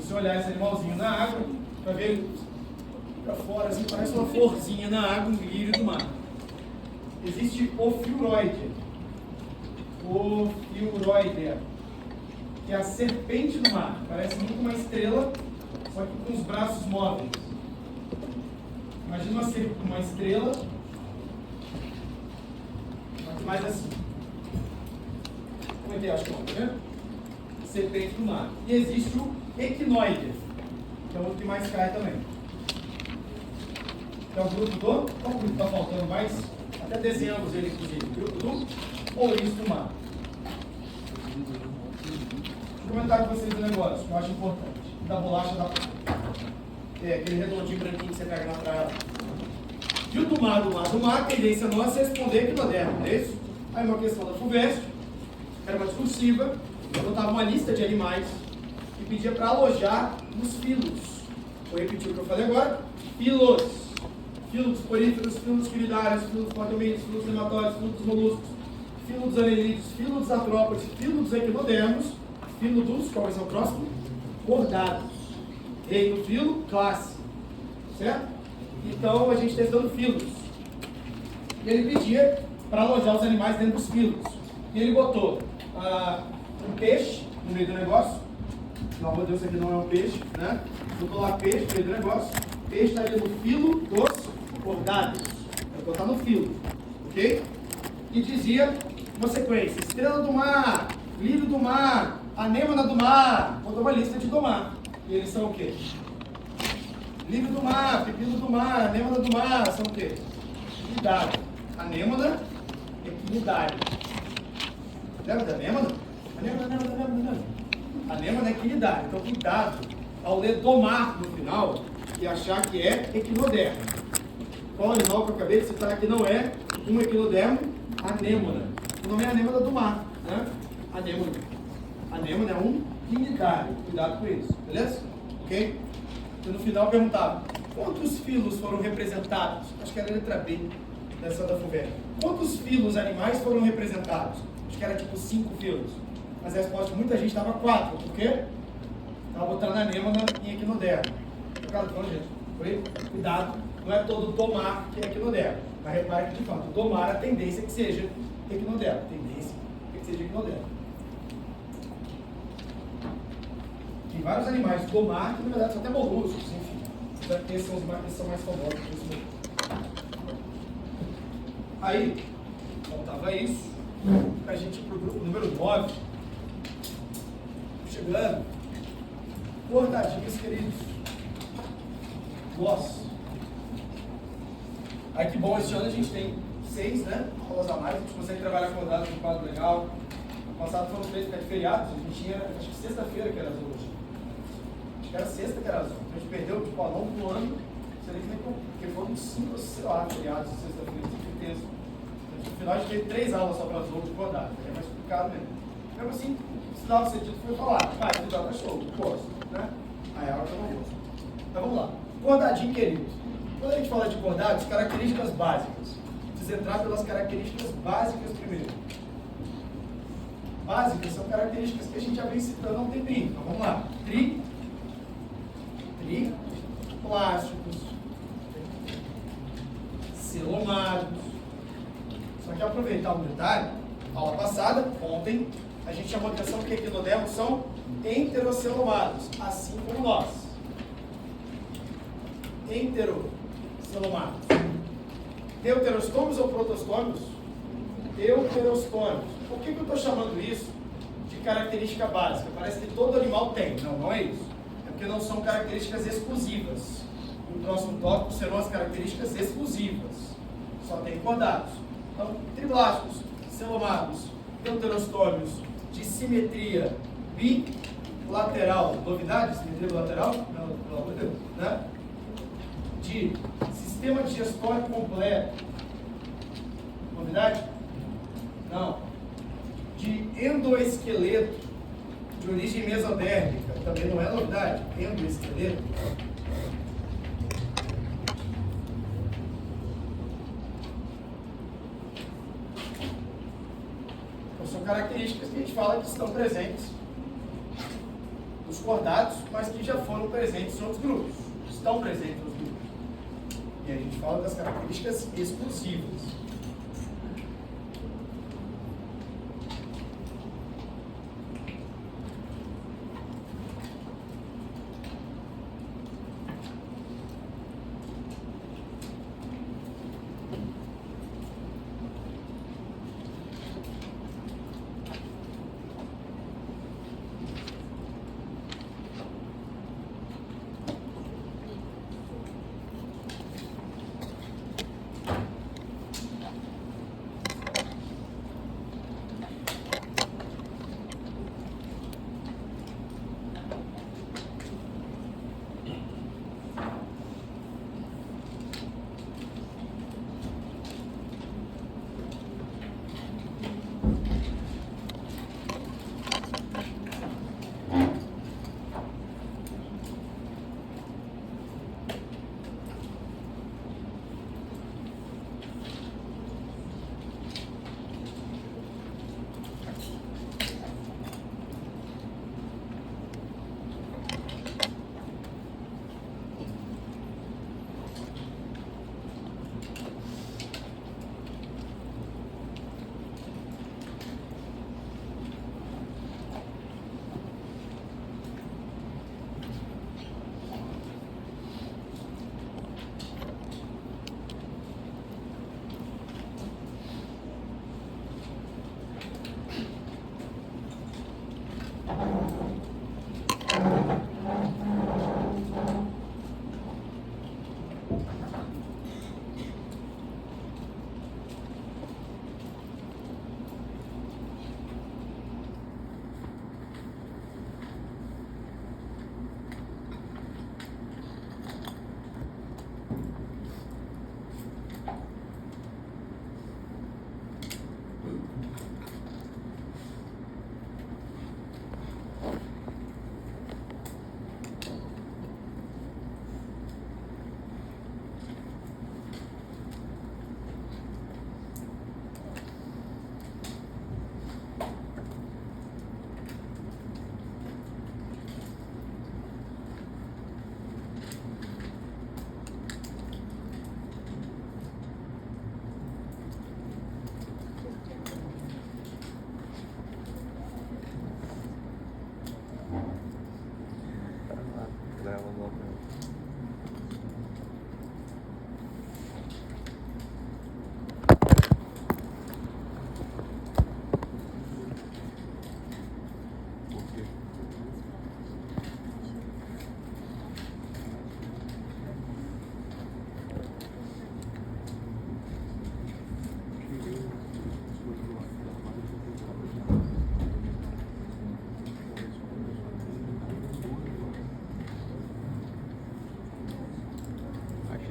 você olhar esse animalzinho na água, vai ver ele para fora, assim, parece uma florzinha na água, um lírio do mar. Existe o fiuroide, que é a serpente do mar. Parece muito uma estrela, só que com os braços móveis. Imagina uma estrela, mais assim. Como é que é? Acho que não, tá vendo? Serpente do mar. E existe o equinoide, que é o outro que mais cai também. Que é o grupo do... Qual grupo está faltando mais? Até desenhamos ele, inclusive. Grupo do ouriço do mar. Vou comentar com vocês um negócio que eu acho importante. Da bolacha da praia. É aquele redondinho branquinho que você pega na praia. E o do mar, a tendência nossa é responder equinodermo, não é isso? Aí uma questão da FUVEST, era uma discursiva, eu botava uma lista de animais e pedia para alojar nos filos. Vou repetir o que eu falei agora. Filos. Filos poríferos, filos quiridários, filos platomídeos, filos nematóides, filos dos moluscos, filo dos anelídeos, filo dos artrópodes, filo dos equinodermos, filo dos, qual vai ser o próximo? Cordados. Reino filo, classe. Certo? Então a gente testando filos. E ele pedia para alojar os animais dentro dos filos. E ele botou um peixe no meio do negócio. Pelo amor de Deus, isso aqui não é um peixe, né? Botou lá peixe no meio do negócio. Peixe está ali no filo dos cordados. Vai botar no filo. Ok? E dizia uma sequência: estrela do mar, lírio do mar, anêmona do mar. Botou uma lista de do mar. E eles são o quê? Lírio do mar, pepino do mar, anêmona do mar, são o quê? Equidade. Anêmona, equidade. Lembra da anêmona? Anêmona é equidade. Então, cuidado ao ler do mar no final e achar que é equinodermo. Qual animal que eu acabei de citar aqui não é um equinodermo? Anêmona. O nome é anêmona do mar, né? Anêmona. Anêmona é um quinidário. Cuidado com isso, beleza? Ok? E no final perguntava: quantos filos foram representados? Acho que era a letra B dessa da FUVEST. Quantos filos animais foram representados? Acho que era tipo 5 filos. Mas a resposta de muita gente estava 4. Por quê? Estava botando anêmona em equinodermo. Gente, cuidado, não é todo domar que é equinodermo. Mas repare que de fato, domar a tendência é que seja equinodermo. Tendência é que seja equinodermo. Tem vários animais do mar que na verdade são até moluscos, enfim. Esses são mais famosos. Aí, faltava isso. A gente ir para o grupo número 9. Chegando. Cortadinhos, queridos. Nossa. Aí que bom, esse ano a gente tem 6, né? Aulas a mais, a gente consegue trabalhar com dados de um quadro legal. No passado foram 3 porque é de feriados, a gente tinha, acho que sexta-feira que era as hoje. Acho que era sexta que era as hoje. A gente perdeu tipo, ao longo do ano, porque foram 5, sei lá, feriados, sexta-feira, com certeza. No final a gente teve 3 aulas só para as outras rodadas, é mais complicado mesmo. Mesmo assim, se dava sentido, foi falar, vai, estudar para show, gosto, né? Aí a hora que eu não gosto. Então vamos lá. Cordadinho, queridos. Quando a gente fala de cordados, características básicas. Precisa entrar pelas características básicas primeiro. Básicas são características que a gente já vem citando há um tempinho. Então vamos lá. Plásticos, celomados. Só que aproveitar um detalhe, aula passada, ontem, a gente chamou a atenção que equinodermos são enterocelomados, assim como nós. Enterocelomados. Deuterostômios ou protostômios? Deuterostômios. Por que eu estou chamando isso de característica básica? Parece que todo animal tem. Não, não é isso. É porque não são características exclusivas. No próximo tópico serão as características exclusivas. Só tem cordados. Então, triblásticos, celomados, deuterostômios, de simetria bilateral. Novidade? Simetria bilateral? Não, pelo amor de Deus. Né? De sistema digestório completo. Novidade? Não. De endoesqueleto, de origem mesodérmica. Também não é novidade. Endoesqueleto. Então, são características que a gente fala que estão presentes nos cordados, mas que já foram presentes em outros grupos, estão presentes nos grupos. E a gente fala das características exclusivas.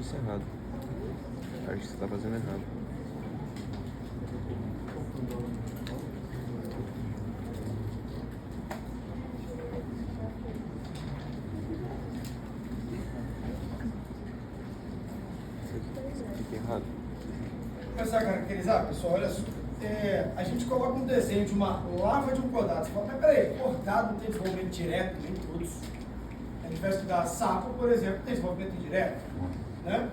Isso é errado. Acho que você tá fazendo errado. Fica errado. Vou começar a caracterizar, pessoal, olha só. A gente coloca um desenho de uma larva de um cordado. Você fala, mas peraí, cordado não tem desenvolvimento direto, nem todos. A gente vai estudar sapo, por exemplo, tem desenvolvimento indireto. Né?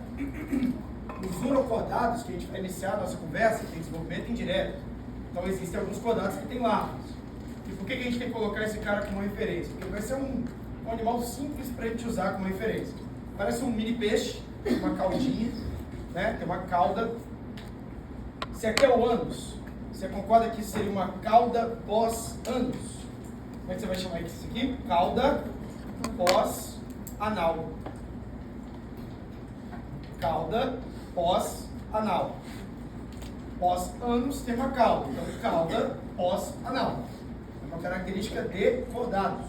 Os urocordados, que a gente vai iniciar a nossa conversa, tem desenvolvimento indireto. Então existem alguns cordados que têm larvas. E por que a gente tem que colocar esse cara como referência? Porque ele vai ser um animal simples para a gente usar como referência. Parece um mini peixe, uma caudinha, né? Tem uma cauda. Esse aqui é o ânus. Você concorda que isso seria uma cauda pós-ânus? Como é que você vai chamar isso aqui? Cauda pós-anal. Cauda pós-anal. Pós-ânus tem uma cauda. Então, cauda pós-anal. É uma característica de cordados.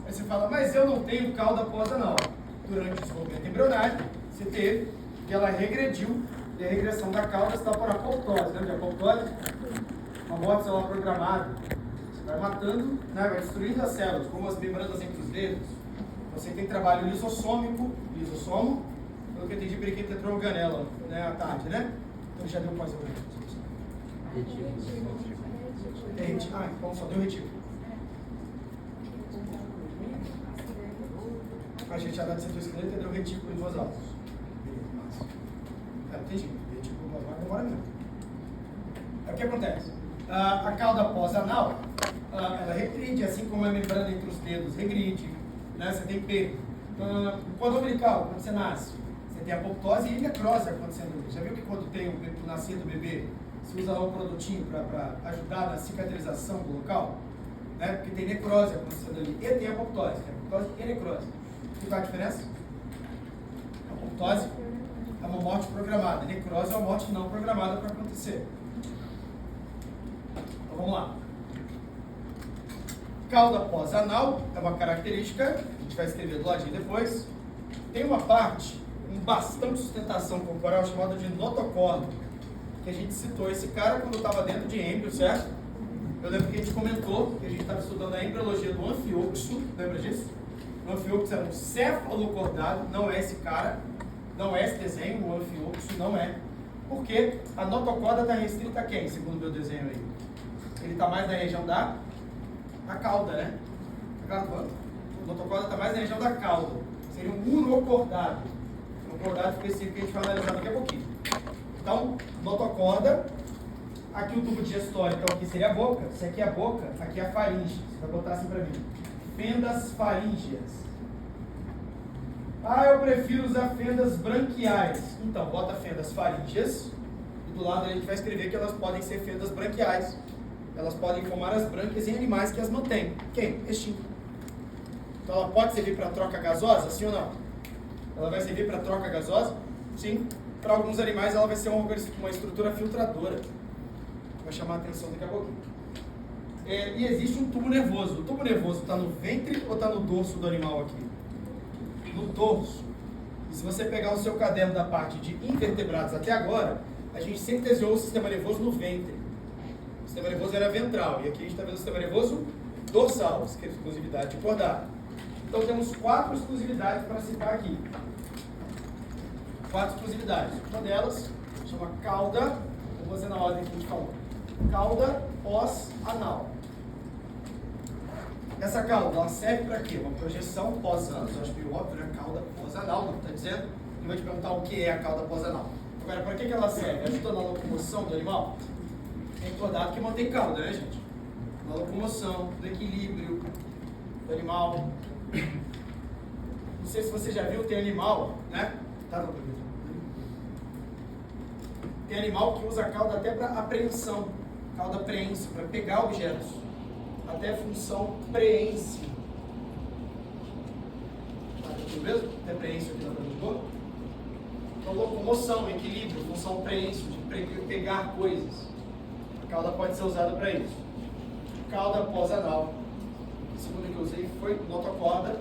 Aí você fala, mas eu não tenho cauda pós-anal. Durante o desenvolvimento embrionário, você teve que ela regrediu, e a regressão da cauda está por apoptose. Lembra de apoptose? Uma morte celular programada. Você vai matando, né, vai destruindo as células, como as membranas entre os dedos. Você tem trabalho lisossômico, lisossomo, pelo que eu entendi, periquito entrou no ganela, né, à tarde, né? Então já deu quase o retículo. Ah, então só deu retículo. rachadinha de citoesqueleto e deu retículo em duas alças. Entendi. Retículo em duas alças demora mesmo. É o que acontece? A cauda pós-anal, ela regride, assim como a membrana entre os dedos regride, né? Você tem perda. Quando umbilical, quando você nasce, você tem apoptose e necrose acontecendo. Já viu que quando tem o nascer do bebê, se usa lá um produtinho para ajudar na cicatrização do local? Né? Porque tem necrose acontecendo ali. E tem apoptose. Tem apoptose e necrose. Que qual a diferença? Apoptose é uma morte programada. Necrose é uma morte não programada para acontecer. Então vamos lá. Cauda pós-anal é uma característica, a gente vai escrever do ladinho depois. Tem uma parte, um bastão de sustentação corporal chamado de notocordo, que a gente citou esse cara quando estava dentro de êmbrio, certo? Eu lembro que a gente comentou que a gente estava estudando a embriologia do anfioxo, lembra disso? O anfioxo era um cefalocordado, não é esse cara, não é esse desenho, o anfioxo não é. Porque a notocorda está restrita a quem, segundo o meu desenho aí? Ele está mais na região da cauda, né? O notocorda está mais na região da cauda. Seria um urocordado. Um cordado específico que a gente vai analisar daqui a pouquinho. Então, notocorda. Aqui o tubo digestório, então aqui seria a boca. Se aqui é a boca, aqui é a faringe. Você vai botar assim para mim. Fendas faríngeas. Eu prefiro usar fendas branquiais. Então, bota fendas faríngeas. E do lado a gente vai escrever que elas podem ser fendas branquiais. Elas podem formar as brânquias em animais que as mantêm. Quem? Extinto. Então ela pode servir para troca gasosa, sim ou não? Ela vai servir para troca gasosa? Sim. Para alguns animais ela vai ser uma estrutura filtradora. Vai chamar a atenção daqui a pouquinho. E existe um tubo nervoso. O tubo nervoso está no ventre ou está no dorso do animal aqui? No dorso. E se você pegar o seu caderno da parte de invertebrados até agora, a gente sempre desenhou o sistema nervoso no ventre. O sistema nervoso era ventral. E aqui a gente está vendo o sistema nervoso dorsal, que é exclusividade de cordado. Então temos 4 exclusividades para citar aqui. 4 exclusividades. Uma delas chama cauda, vou fazer na ordem que a gente falou. Cauda pós-anal. Essa cauda, ela serve para quê? Uma projeção pós-ânus, acho que óbvio, né? Cauda pós-anal, não está dizendo? E vou te perguntar o que é a cauda pós-anal. Agora, para que ela serve? Ajuda na locomoção do animal? Tem cordado que mantém cauda, né, gente? Na locomoção, no equilíbrio do animal. Não sei se você já viu, tem animal, né? Tá no primeiro. Tem animal que usa a cauda até para apreensão. Cauda preense, para pegar objetos. Até função preense. Tá aqui mesmo? Até preense aqui na frente. Então, locomoção, equilíbrio, função preense, de pegar coisas. A cauda pode ser usada para isso. Cauda pós-anal. A segunda que eu usei foi notocorda.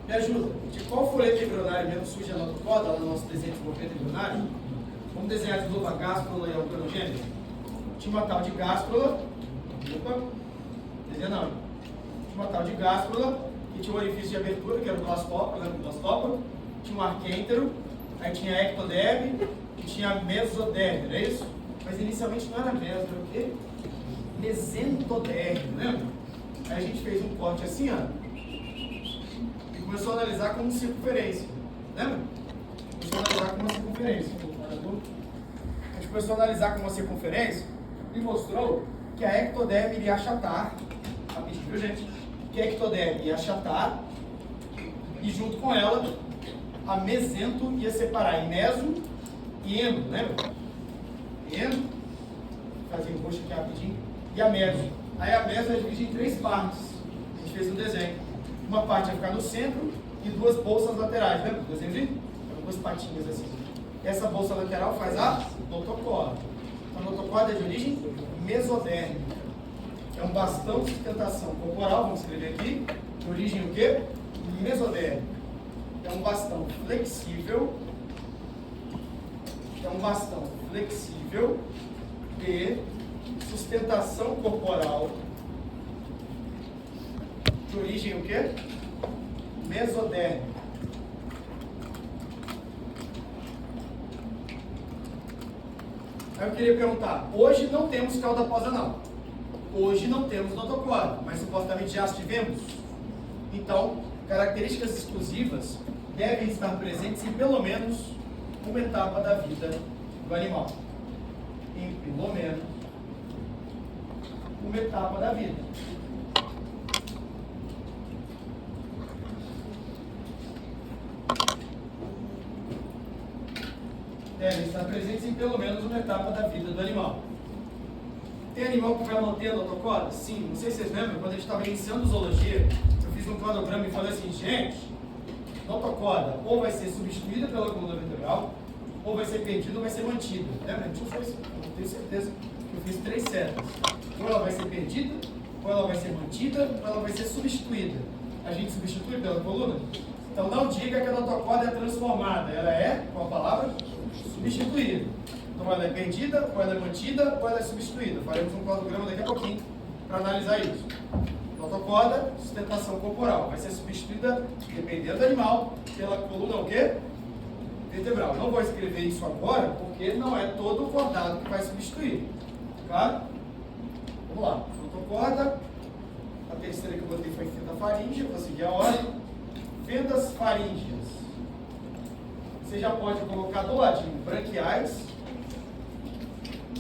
Me ajuda. De qual folheto embrionário mesmo surge a notocorda lá no nosso desenho de folheto embrionário? Vamos desenhar de novo a gástrula e a organogênese. Tinha uma tal de gástrula. Opa, desenha não. Tinha uma tal de gástrula que tinha um orifício de abertura, que era o blastopa, lembra do blastopa? Tinha um arquêntero, aí tinha ectoderme e tinha mesoderme, não é isso? Mas inicialmente não era meso, era o quê? Mesentoderme, lembra? Aí a gente fez um corte assim, ó, e começou a analisar como circunferência, lembra? Começou a analisar como uma circunferência. A gente começou a analisar como uma circunferência e mostrou que a ectoderme iria achatar, rapidinho, viu, gente? Que a ectoderme ia achatar e junto com ela a mesento ia separar em meso e endo, lembra? Endo, fazia um roxo aqui rapidinho, e a meso. Aí a meso é dividida em 3 partes. A gente fez um desenho. Uma parte vai ficar no centro e 2 bolsas laterais, lembra? O desenho? 2 patinhas assim. Essa bolsa lateral faz a notocorda. A notocorda é de origem mesodérmica. É um bastão de sustentação corporal, vamos escrever aqui. De origem o quê? Mesodérmica. É um bastão flexível. É um bastão flexível de sustentação corporal. De origem o quê? Mesodérmica. Aí eu queria perguntar, hoje não temos cauda pós-anal. Hoje não temos notocorda, mas supostamente já estivemos. Então Então, características exclusivas devem estar presentes em pelo menos uma etapa da vida do animal. Em pelo menos uma etapa da vida. Devem estar presentes em pelo menos uma etapa da vida do animal. Tem animal que vai mantendo a tocoda? Sim. Não sei se vocês lembram, quando a gente estava iniciando zoologia, eu fiz um cladograma e falei assim, gente, notocoda ou vai ser substituída pela coluna vertebral, ou vai ser perdida ou vai ser mantida. Lembra? A gente não fez, eu tenho certeza que eu fiz 3 setas. Ou ela vai ser perdida, ou ela vai ser mantida, ou ela vai ser substituída. A gente substitui pela coluna? Então não diga que a notocoda é transformada. Ela é, qual a palavra? Substituída. Então ela é perdida, ou ela é mantida, ou ela é substituída. Faremos um cladograma daqui a pouquinho para analisar isso. Notocoda, sustentação corporal. Vai ser substituída, dependendo do animal, pela coluna o quê? Vertebral. Não vou escrever isso agora, porque não é todo o cordado que vai substituir. Claro? Vamos lá. Notocoda. A terceira que eu botei foi fenda faríngea. Vou seguir a ordem. Fendas faríngeas. Você já pode colocar do ladinho branquiais.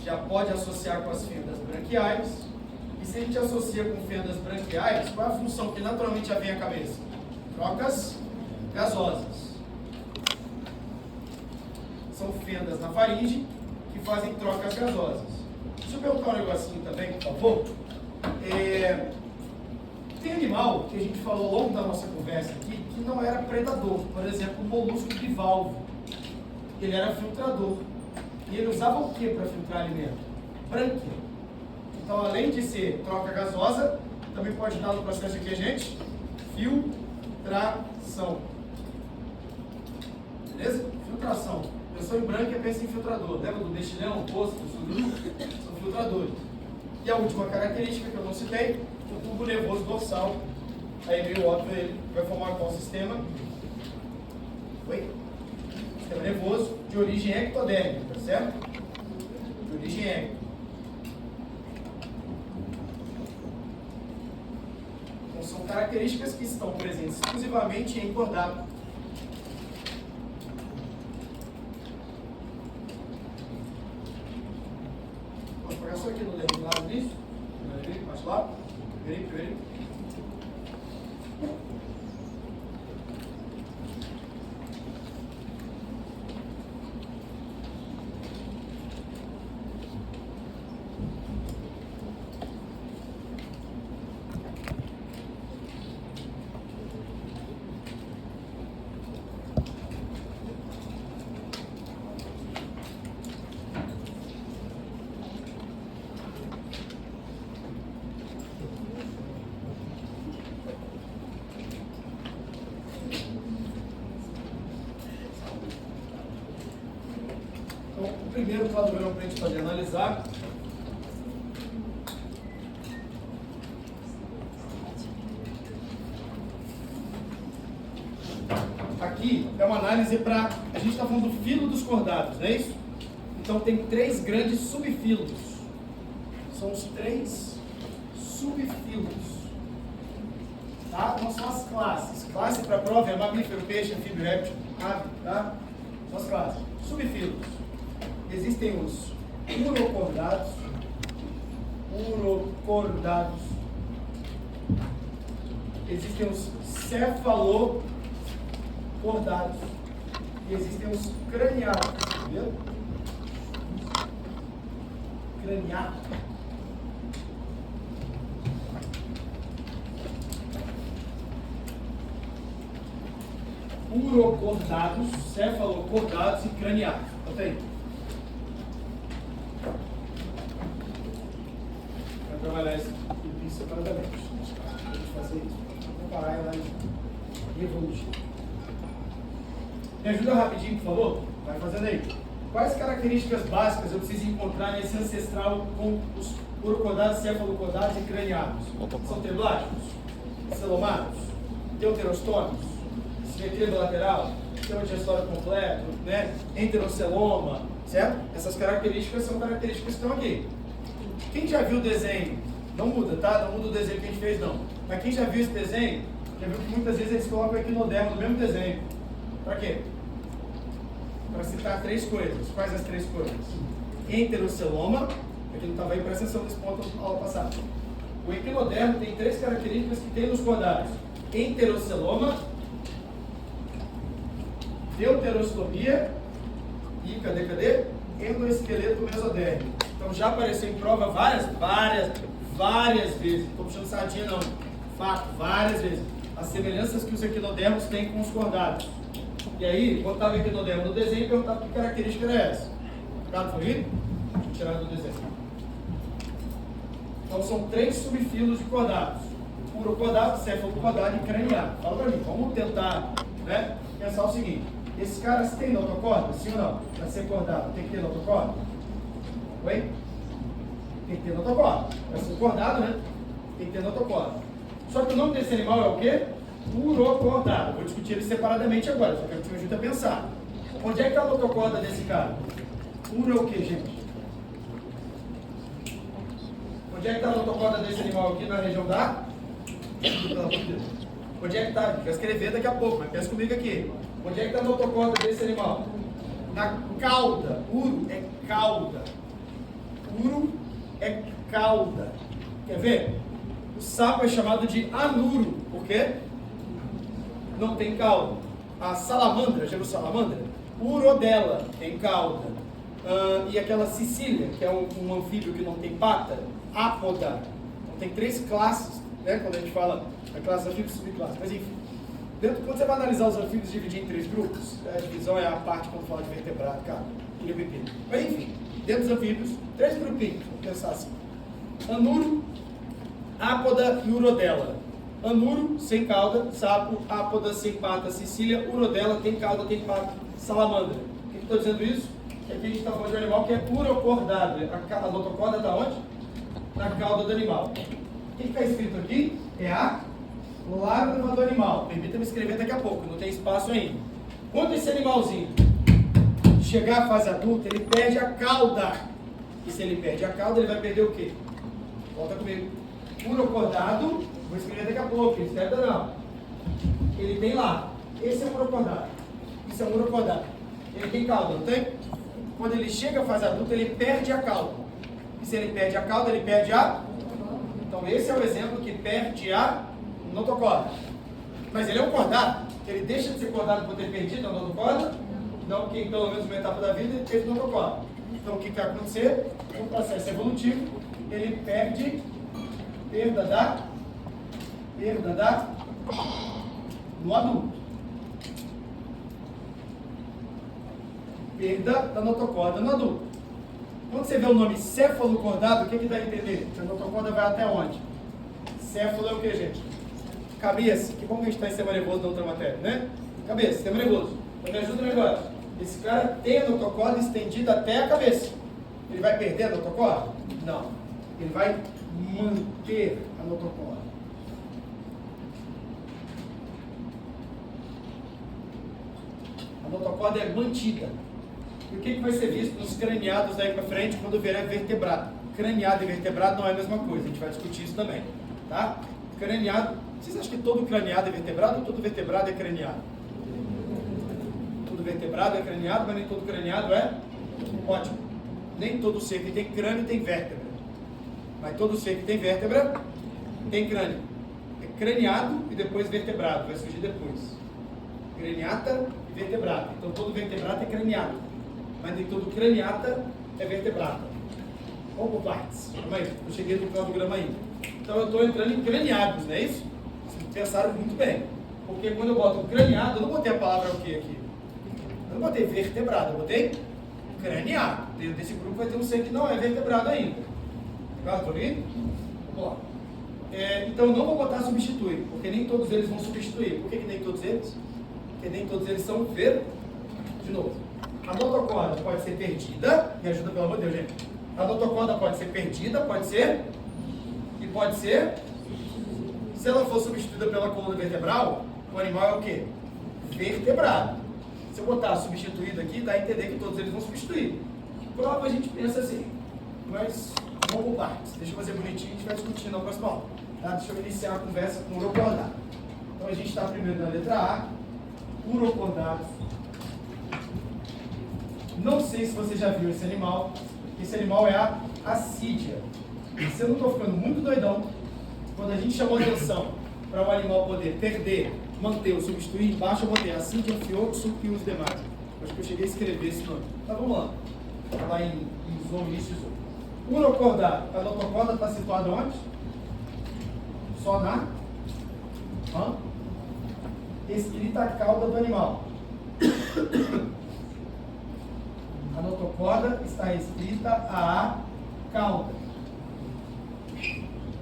Já pode associar com as fendas branquiais. E se a gente associa com fendas branquiais, qual é a função que naturalmente já vem à cabeça? Trocas gasosas. São fendas na faringe que fazem trocas gasosas. Deixa eu perguntar um negocinho também, por favor. Tem animal que a gente falou ao longo da nossa conversa aqui que não era predador. Por exemplo, o molusco bivalvo. Ele era filtrador. E ele usava o que para filtrar alimento? Brânquia. Então, além de ser troca gasosa, também pode dar no processo aqui, gente, filtração. Beleza? Filtração. Pessoa em brânquia pensa em filtrador. Lembra do mexilhão, poço, do sururu? São filtradores. E a última característica que eu não citei, o tubo nervoso dorsal. Aí meio óbvio, ele vai formar qual sistema? Oi? Sistema nervoso de origem ectodérmica, tá certo? De origem ecto. Então são características que estão presentes exclusivamente em cordado. Vamos pegar só aqui no lado nisso. Mais lá. Primeiro. Primeiro cladograma para a gente poder analisar. Aqui é uma análise para... A gente está falando do filo dos cordados, não é isso? Então tem 3 grandes subfilos. São os 3 subfilos. Tá? Não são as classes. Classe para a prova é mamífero, peixe, anfíbio, réptil, ave, tá? São as classes. Subfilos. Existem os urocordados, existem os cefalocordados e existem os craniados, entendeu? Craniados. Urocordados, cefalocordados e craniados. Bota aí. Trabalhar isso separadamente. A gente fazer isso para comparar ela e evoluir. Me ajuda rapidinho, por favor? Vai fazendo aí. Quais características básicas eu preciso encontrar nesse ancestral com os urocordados, cefalocordados e craniados? São telágicos, celomatos, deuterostômicos, simetria bilateral, sistema digestório completo, né? Enteroceloma, certo? Essas características são características que estão aqui. Quem já viu o desenho, não muda, tá? Não muda o desenho que a gente fez, não. Mas quem já viu esse desenho, Já viu que muitas vezes eles colocam o equinodermo no mesmo desenho. Para quê? Para citar 3 coisas. Quais as 3 coisas? Enteroceloma, aqui não estava aí, presta atenção nesse ponto na aula passada. O equinodermo tem 3 características que tem nos cordados: enteroceloma, deuterostomia e, cadê? Endoesqueleto mesodérmico. Então já apareceu em prova várias vezes. Não estou puxando sardinha não. Fato, várias vezes. As semelhanças que os equinodermos têm com os cordados. E aí, botava o equinodermo no desenho e perguntava que característica era essa. Claro, foi isso? Deixa eu tirar do desenho. Então são 3 subfilos de cordados: urocordado, cefalocordado e craniado. Fala pra mim, vamos tentar, né, pensar o seguinte: esses caras têm notocorda, sim ou não? Para ser cordado, tem que ter notocorda? Oi? Tem que ter notocorda. Para ser cordado, né? Tem que ter notocorda. Só que o nome desse animal é o quê? Urocordado. Vou discutir ele separadamente agora, só quero que você me ajude a pensar. Onde é que está a notocorda desse cara? Uro é o quê, gente? Onde é que está a notocorda desse animal aqui na região da? Onde é que está? Vai escrever daqui a pouco, mas pensa comigo aqui. Onde é que está a notocorda desse animal? Na cauda. Uro é cauda. Uro é cauda. Quer ver? O sapo é chamado de anuro. Por quê? Não tem cauda. A salamandra, já viu salamandra? Urodela tem cauda. E aquela Sicília, que é um anfíbio que não tem pata, apoda. Então tem 3 classes, né? Quando a gente fala a classe anfíbio e subclasse. Mas enfim, quando você vai analisar os anfíbios, dividir em 3 grupos, a divisão é a parte quando fala de vertebrado, cara, e bebê. Mas enfim, dentro dos anfíbios, 3 grupinhos, vamos pensar assim: anuro, ápoda e urodela. Anuro, sem cauda; sapo; ápoda, sem pata; Sicília; urodela, tem cauda, tem pata; salamandra. Por que eu estou dizendo isso? Que aqui a gente está falando de um animal que é urocordado. A notocorda está onde? Na cauda do animal. O que está escrito aqui? É a lágrima do animal. Permita-me escrever daqui a pouco, não tem espaço ainda. Quando esse animalzinho chegar à fase adulta, ele perde a cauda. E se ele perde a cauda, ele vai perder o quê? Volta comigo. Urocordado, vou escrever daqui a pouco, escreve não. Ele tem lá. Esse é um urocordado. Isso é um urocordado. Ele tem cauda, não tem? Quando ele chega à fase adulta, ele perde a cauda. E se ele perde a cauda, ele perde a... Então esse é o exemplo que perde a notocorda. Mas ele é um cordado. Ele deixa de ser cordado por ter perdido a notocorda? Não, porque pelo menos uma etapa da vida ele teve notocorda. Então o que vai acontecer? Um processo evolutivo, ele perde perda no adulto. Perda da notocorda no adulto. Quando você vê o nome cefalocordado, o que dá a entender? Que a notocorda vai até onde? Céfalo é o que, gente? Cabeça. Que bom que a gente está em sistema nervoso na outra matéria, né? Cabeça, sistema nervoso. Então me ajuda no negócio. Esse cara tem a notocorda estendida até a cabeça. Ele vai perder a notocorda? Não. Ele vai manter a notocorda. A notocorda é mantida. E o que vai ser visto nos craniados daí para frente quando vier vertebrado? Craniado e vertebrado não é a mesma coisa, a gente vai discutir isso também. Tá? Craniado, vocês acham que todo craniado é vertebrado ou todo vertebrado é craniado? Todo vertebrado é craniado, mas nem todo craniado é? Ótimo. Nem todo ser que tem crânio tem vértebra. Mas todo ser que tem vértebra tem crânio. É craniado e depois vertebrado, vai surgir depois. Craniata e vertebrado. Então todo vertebrado é craniado. Mas nem todo craniata é vertebrado. Vamos por partes. Calma aí, eu cheguei no cladograma ainda. Então eu estou entrando em craniados, não é isso? Vocês pensaram muito bem. Porque quando eu boto craniado, eu não botei a palavra o que aqui? Eu não botei vertebrado, eu botei craniado. Dentro desse grupo vai ter um ser que não é vertebrado ainda. Legal, estou ali? Vamos lá. Então não vou botar substituir, porque nem todos eles vão substituir. Por que nem todos eles? Porque nem todos eles são ver. De novo. A notocorda pode ser perdida. Me ajuda, pelo amor de Deus, gente. A notocorda pode ser perdida, pode ser. E pode ser. Se ela for substituída pela coluna vertebral, o animal é o quê? Vertebrado. Se eu botar substituído aqui, dá a entender que todos eles vão substituir. Prova a gente pensa assim. Mas vamos por partes. Deixa eu fazer bonitinho e a gente vai discutindo na próxima aula. Tá? Deixa eu iniciar a conversa com o urocordado. Então a gente está primeiro na letra A, urocordados. Não sei se você já viu esse animal. Esse animal é a assídia. Se eu não estou ficando muito doidão, quando a gente chamou atenção para o animal poder perder, manter ou substituir, embaixo eu botei assídia, fioxo e os demais. Acho que eu cheguei a escrever esse nome. Tá, vamos lá. Está lá em início. Urocordado. A notocorda está situada onde? Só na escrita a cauda do animal. A notocorda está escrita a cauda.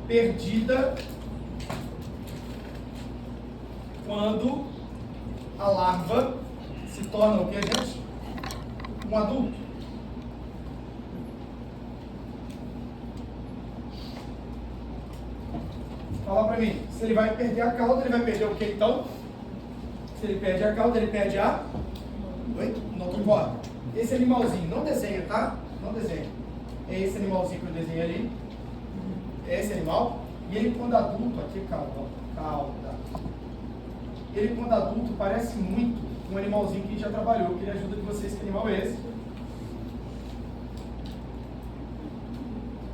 Perdida quando a larva se torna o que, gente? Um adulto. Fala pra mim, se ele vai perder a cauda, ele vai perder o que então? Se ele perde a cauda, ele perde a... Oi? Notocorda. Esse animalzinho, não desenha, tá? Não desenha. É esse animalzinho que eu desenhei ali. É esse animal. E ele quando adulto, aqui cauda, cauda. Ele quando adulto parece muito um animalzinho que a gente já trabalhou. Eu queria ajuda de vocês, que animal é esse?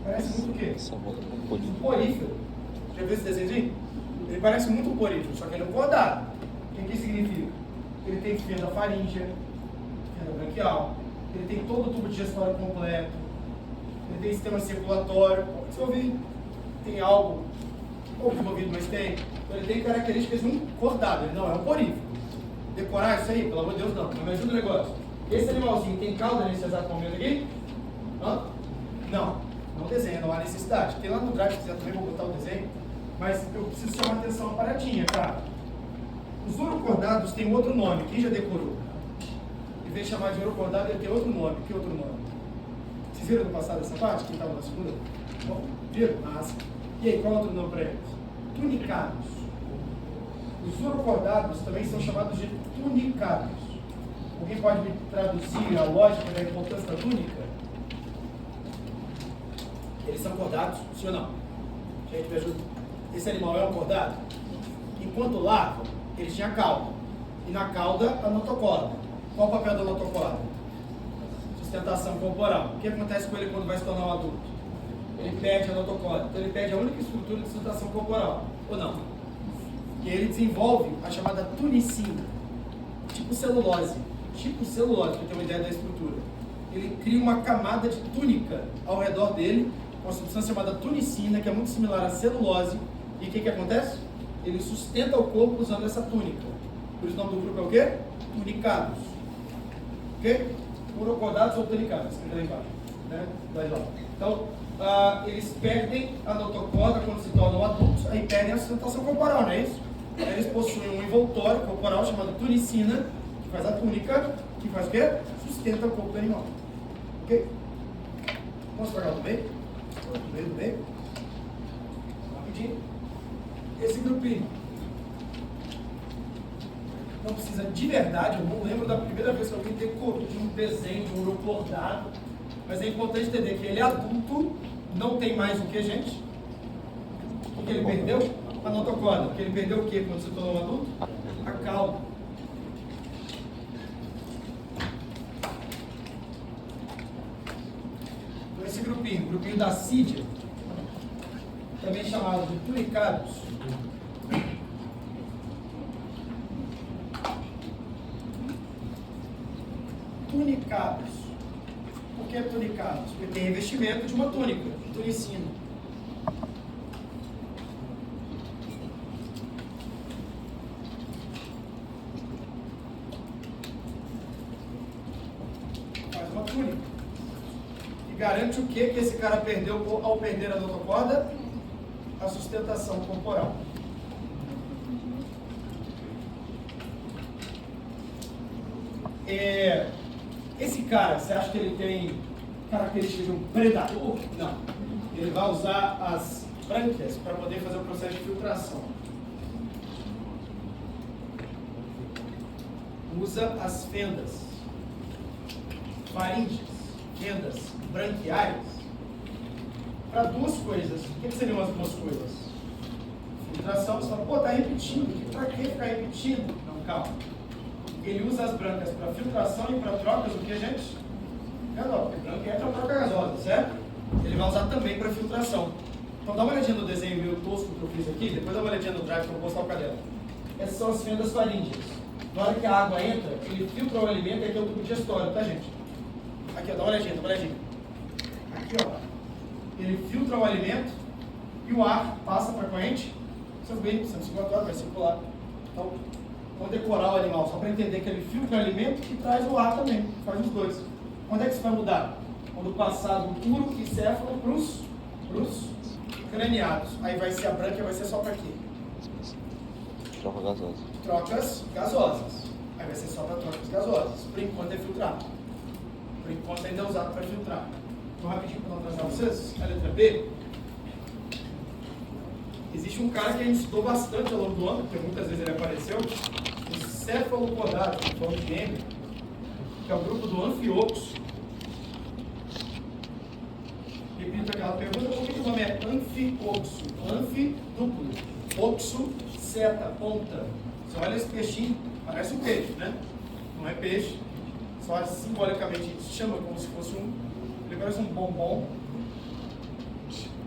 Parece muito o quê? Um porífero. Já viu esse desenho? Ele parece muito um porífero, só que ele é um cordado. O que significa? Ele tem fenda faríngea, fenda branquial, ele tem todo o tubo digestório completo, ele tem sistema circulatório, se ouvir, tem algo pouco desenvolvido, mas tem. Então ele tem características de um cordado, ele não é um porífero. Decorar isso aí, pelo amor de Deus, não me ajuda o negócio. Esse animalzinho tem cauda nesse exato momento aqui? Não desenha, não há necessidade. Tem lá no drive, se quiser também vou botar o desenho, mas eu preciso chamar a atenção uma paradinha, tá? Os urocordados têm outro nome, quem já decorou? Em vez de chamar de urocordado, ele tem outro nome. Que outro nome? Vocês viram no passado essa parte? Quem estava na segunda? Bom, viram? Massa. E aí, qual é o outro nome para eles? Tunicados. Os urocordados também são chamados de tunicados. Alguém pode me traduzir a lógica da importância da túnica? Eles são cordados, sim ou não? Gente, me ajuda. Esse animal é um cordado? Enquanto larva, ele tinha cauda. E na cauda, a notocorda. Qual o papel da notocorda? Sustentação corporal. O que acontece com ele quando vai se tornar um adulto? Ele perde a notocorda. Então ele perde a única estrutura de sustentação corporal. Ou não? E aí ele desenvolve a chamada tunicina. Tipo celulose. Para ter uma ideia da estrutura. Ele cria uma camada de túnica ao redor dele, uma substância chamada tunicina, que é muito similar à celulose. E o que acontece? Ele sustenta o corpo usando essa túnica. Por isso o nome do grupo é o quê? Tunicados. Ok? Urocordados ou tunicados. Escreve lá embaixo. Né? Vai lá. Então, eles perdem a notocorda quando se tornam adultos, aí perdem a sustentação corporal, não é isso? Aí eles possuem um envoltório corporal chamado tunicina, que faz a túnica, que faz o quê? Sustenta o corpo do animal. Ok? Vamos pagar do meio? Do meio? Rapidinho. Esse grupinho não precisa de verdade, eu não lembro da primeira vez que alguém decorou de um desenho de um urocortado, mas é importante entender que ele é adulto, não tem mais o que, gente? O que ele perdeu? A notocorda. Porque ele perdeu o que quando se tornou um adulto? A cauda. Então esse grupinho da assídia, também chamado de tunicados, Por que tunicados? Porque tem revestimento de uma túnica, tunicina. Faz uma túnica. E garante o que esse cara perdeu ao perder a notocorda? A sustentação corporal. Esse cara, você acha que ele tem características de um predador? Não. Ele vai usar as brânquias para poder fazer o processo de filtração. Usa as fendas faríngeas, fendas branquiárias, para duas coisas. O que seriam as duas coisas? filtração, você fala, pô, tá repetindo, pra que ficar repetindo? Não, calma. Ele usa as brancas para filtração e para trocas, o que, gente? Gasósa, porque branca é para troca gasosa, certo? Ele vai usar também para filtração. Então dá uma olhadinha no desenho meio tosco que eu fiz aqui, depois dá uma olhadinha no drive que eu vou postar o caderno. Essas são as fendas faríngeas. Na hora que a água entra, ele filtra o alimento e aqui é o tubo digestório, tá, gente? Aqui, ó, dá uma olhadinha, Aqui, ó, ele filtra o alimento e o ar passa para a corrente circulatória, vai circular. Então, vou decorar o animal, só para entender que ele filtra o alimento e traz o ar também, faz os dois. Quando é que isso vai mudar? Quando passar do puro e céfalo para os craniados. Aí vai ser a branca, vai ser só para quê? Troca gasosa. Trocas gasosas. Aí vai ser só para trocas gasosas. Por enquanto é filtrado. Por enquanto ainda é usado para filtrar. Então, rapidinho para não atrasar vocês, a letra B. Existe um cara que a gente estudou bastante ao longo do ano, porque muitas vezes ele apareceu, o cefalopodado, que falamos de Henry, que é o grupo do Anfioxus. Repito aquela pergunta, por que o nome é Anfioxus? Anfi, duplo. Oxo, seta, ponta. Você olha esse peixinho, parece um peixe, né? Não é peixe. Só simbolicamente a gente chama como se fosse ele parece um bombom.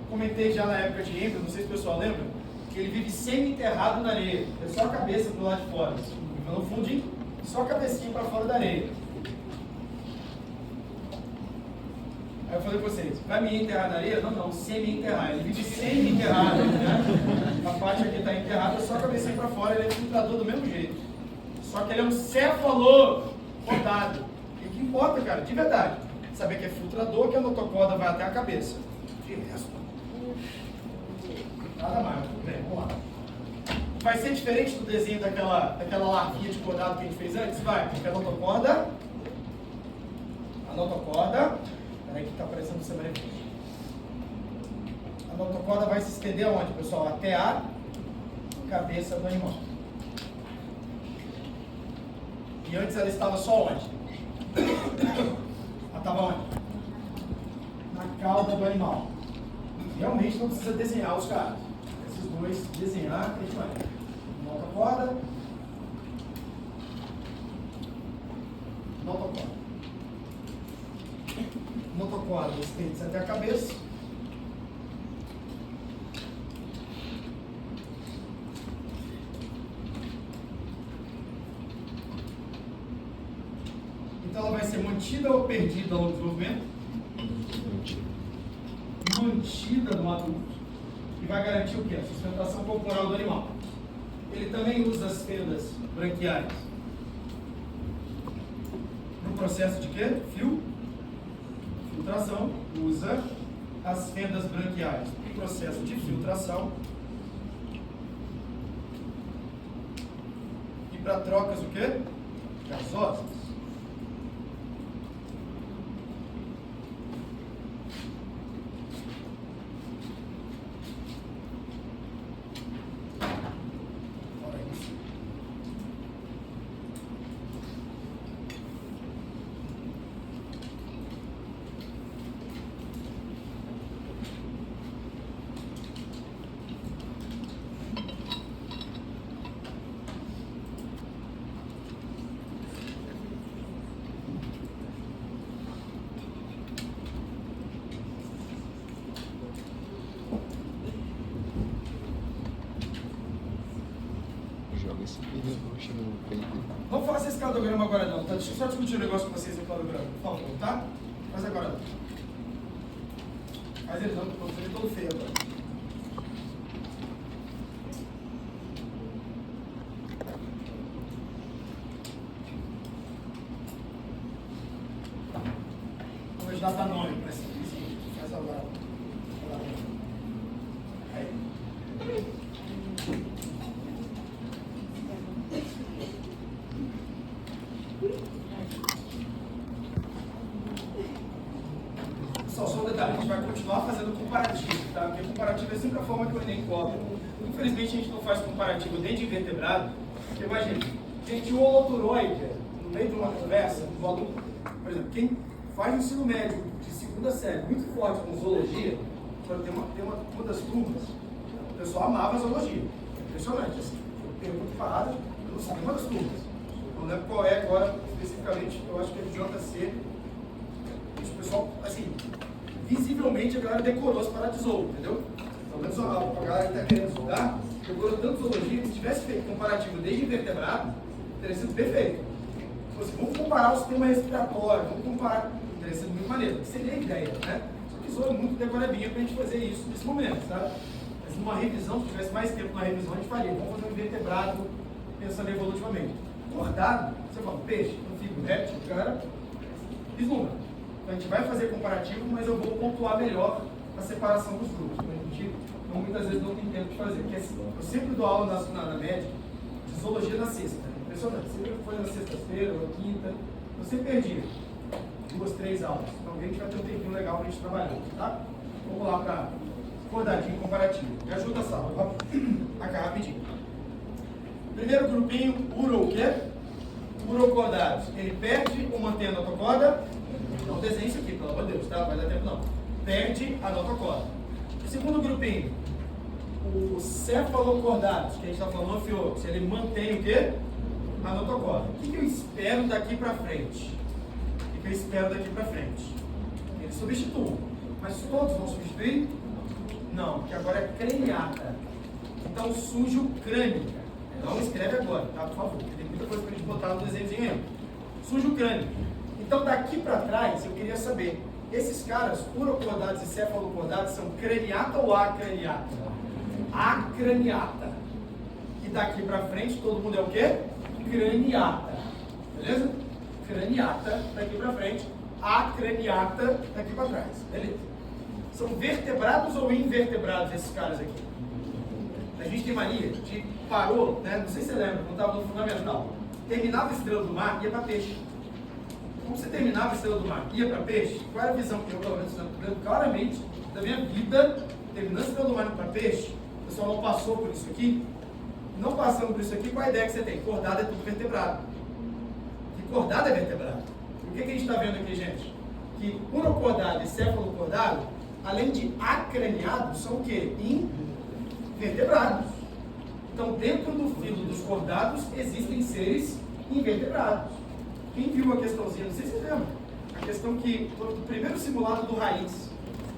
Comentei já na época de Henry, não sei se o pessoal lembra, que ele vive semi-enterrado na areia. É só a cabeça do lado de fora. No fundinho, só a cabecinha para fora da areia. Aí eu falei para vocês, vai me enterrar na areia? Não, semi-enterrar. Ele vive semi-enterrado, né? A parte aqui está enterrada, só a cabecinha para fora, ele é filtrador do mesmo jeito. Só que ele é um cefalopodado. E o que importa, cara, de verdade, saber que é filtrador, que a notocorda vai até a cabeça. De resto, nada mais, tudo bem, vamos lá. Vai ser diferente do desenho daquela larvinha de cordado que a gente fez antes? Vai, porque a notocorda, peraí que está aparecendo semana aqui. A notocorda vai se estender aonde, pessoal? Até a cabeça do animal. E antes ela estava só onde? Ela estava onde? Na cauda do animal. Realmente não precisa desenhar os caras. Esses dois desenhar, a gente vai. Notocorda. Notocorda estende-se até a cabeça. Então ela vai ser mantida ou perdida ao longo do desenvolvimento? Mantida no adulto. E vai garantir o quê? A sustentação corporal do animal. Ele também usa as fendas branquiais no processo de quê? Filtração. Usa as fendas branquiais no processo de filtração. E para trocas o quê? Gasosas. Vamos fazer esse cladograma agora não, tá? Deixa eu só discutir um negócio com vocês no cladograma, por favor, tá? Faz agora não. Faz ele não, porque eu vou fazer todo feio agora. Vou ajudar a dar nome para esse vídeo. Faz agora. Aí. Só um detalhe, a gente vai continuar fazendo comparativo, tá? Porque comparativo é sempre a forma que o Enem cobra. Infelizmente a gente não faz comparativo nem de invertebrado, porque imagina, gente, o holoturoide, no meio de uma conversa, o aluno, por exemplo, quem faz o ensino médio de segunda série muito forte com zoologia, tem uma das turmas, o pessoal amava a zoologia. impressionante, assim. Eu pergunto parada, eu não sei nenhuma das turmas. Não lembro qual é agora, especificamente, eu acho que é JC. O pessoal, assim, visivelmente a galera decorou as paradas de Zou, entendeu? Pelo menos a galera que está querendo estudar, decorou tanto zoologia que se tivesse feito comparativo desde invertebrado, teria sido perfeito. Então, assim, vamos comparar o sistema respiratório, vamos comparar, teria sido muito maneiro, que seria a ideia, né? Só que Zou é muito decoradinha para a gente fazer isso nesse momento, sabe? Mas numa revisão, se tivesse mais tempo na revisão, a gente faria, vamos fazer um invertebrado pensando evolutivamente. Acordado, você fala, peixe, anfíbio, réptil, cara, vislumbra. Então a gente vai fazer comparativo, mas eu vou pontuar melhor a separação dos grupos. A gente muitas vezes não tem tempo de fazer. Porque eu sempre dou aula na média de zoologia na sexta. Impressionante. Sempre foi na sexta-feira ou quinta. Eu sempre perdi 2, 3 aulas. Então a gente vai ter um tempinho legal para a gente trabalhar. Tá? Vamos lá para acordadinho comparativo. Me ajuda a sala. Acá rapidinho. Primeiro grupinho, uro o quê? Urocordados. Ele perde ou mantém a notocorda? Não desenhe isso aqui, pelo amor de Deus, tá? Não vai dar tempo não. Perde a notocorda. O segundo grupinho, os cefalocordados, que a gente está falando, Fiox, ele mantém o quê? A notocorda. O que eu espero daqui para frente? O que eu espero daqui para frente? Eles substituam. Mas todos vão substituir? Não, porque agora é craniata. Então suja o crânio. Não escreve agora, tá? Por favor, porque tem muita coisa para a gente botar no desenhozinho aí. Suja o crânio. Então, daqui para trás, eu queria saber, esses caras, urocordados e cefalocordados, são craniata ou acraniata? Acraniata. E daqui para frente, todo mundo é o quê? Craniata. Beleza? Craniata daqui para frente, acraniata daqui para trás. Beleza? São vertebrados ou invertebrados esses caras aqui? A gente tem mania de parou, né? Não sei se você lembra, quando estava no fundamental. Terminava a Estrela do Mar, ia para peixe. Como você terminava a Estrela do Mar, ia para peixe, qual era a visão que eu, pelo menos, lembro claramente da minha vida, terminando a Estrela do Mar para peixe, o pessoal não passou por isso aqui, não passando por isso aqui, qual a ideia que você tem? Cordada é tudo vertebrado. E cordada é vertebrado. O que a gente está vendo aqui, gente? Que urocordado e cefalocordado, além de acraniados, são o quê? Invertebrados. Então, dentro do filo dos cordados, existem seres invertebrados. Quem viu a questãozinha, não sei se você lembra, a questão que foi o primeiro simulado do Raiz,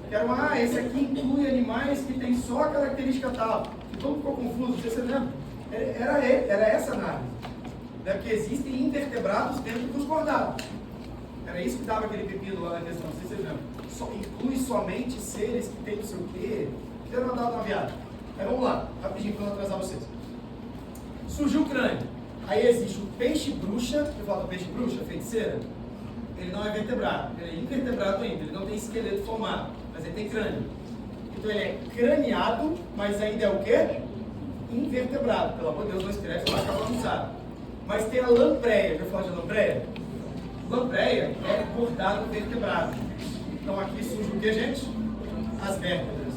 que era esse aqui inclui animais que tem só a característica tal, e todo ficou confuso, não sei se você lembra, era essa análise, né, que existem invertebrados dentro dos cordados, era isso que dava aquele pepino lá na questão, não sei se você lembra, inclui somente seres que tem não sei o quê, que deram uma dada na viagem. Aí vamos lá, rapidinho para não atrasar vocês. Surgiu o crânio. Aí existe o peixe bruxa, eu falo do peixe bruxa, feiticeira, ele não é vertebrado, ele é invertebrado ainda, ele não tem esqueleto formado, mas ele tem crânio. Então ele é craniado, mas ainda é o quê? Invertebrado. Pelo amor de Deus, não escreve, você vai ficar bagunçado. Mas tem a lampreia, já falou de lampreia? Lampreia é cordado vertebrado. Então aqui surge o que, gente? As vértebras.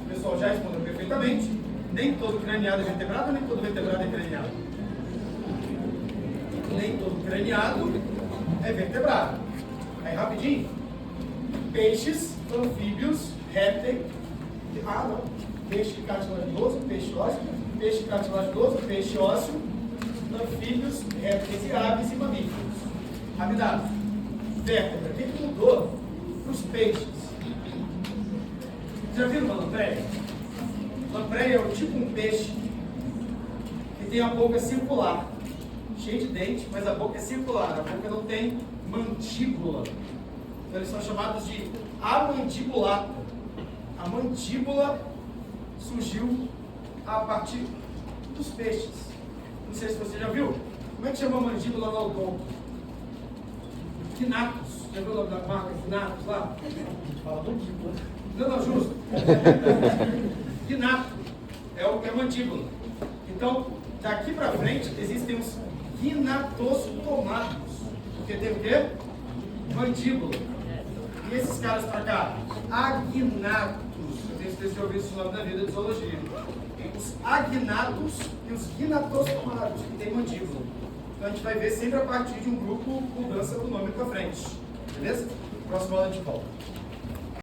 O pessoal já respondeu perfeitamente. Nem todo craniado é vertebrado, nem todo vertebrado é craniado. Nem todo craniado é vertebrado. Aí rapidinho. Peixes, anfíbios, répteis. Peixe cartilaginoso, peixe ósseo, peixe cartilaginoso, peixe ósseo, anfíbios, répteis e aves e mamíferos. Rapidado. Vértebra. O que mudou para os peixes? Já viram uma lampreia? Lampreia é o tipo um peixe que tem a boca circular, cheia de dente, mas a boca é circular, a boca não tem mandíbula. Então eles são chamados de amandibulata. A mandíbula surgiu a partir dos peixes. Não sei se você já viu. Como é que chama a mandíbula no odonto? Quinatus. Já viu o nome da marca Quinatus lá? Fala mandíbula. Não, justo. Quinato é o que é mandíbula. Então, daqui para frente, existem os quinatostomados. Porque tem o quê? Mandíbula. E esses caras para cá? Agnatos. Eu tenho certeza que eu ouvi esse nome na vida de zoologia. Os agnatos e os quinatostomados, que tem mandíbula. Então, a gente vai ver sempre a partir de um grupo mudança do nome para frente. Beleza? Próxima aula de volta.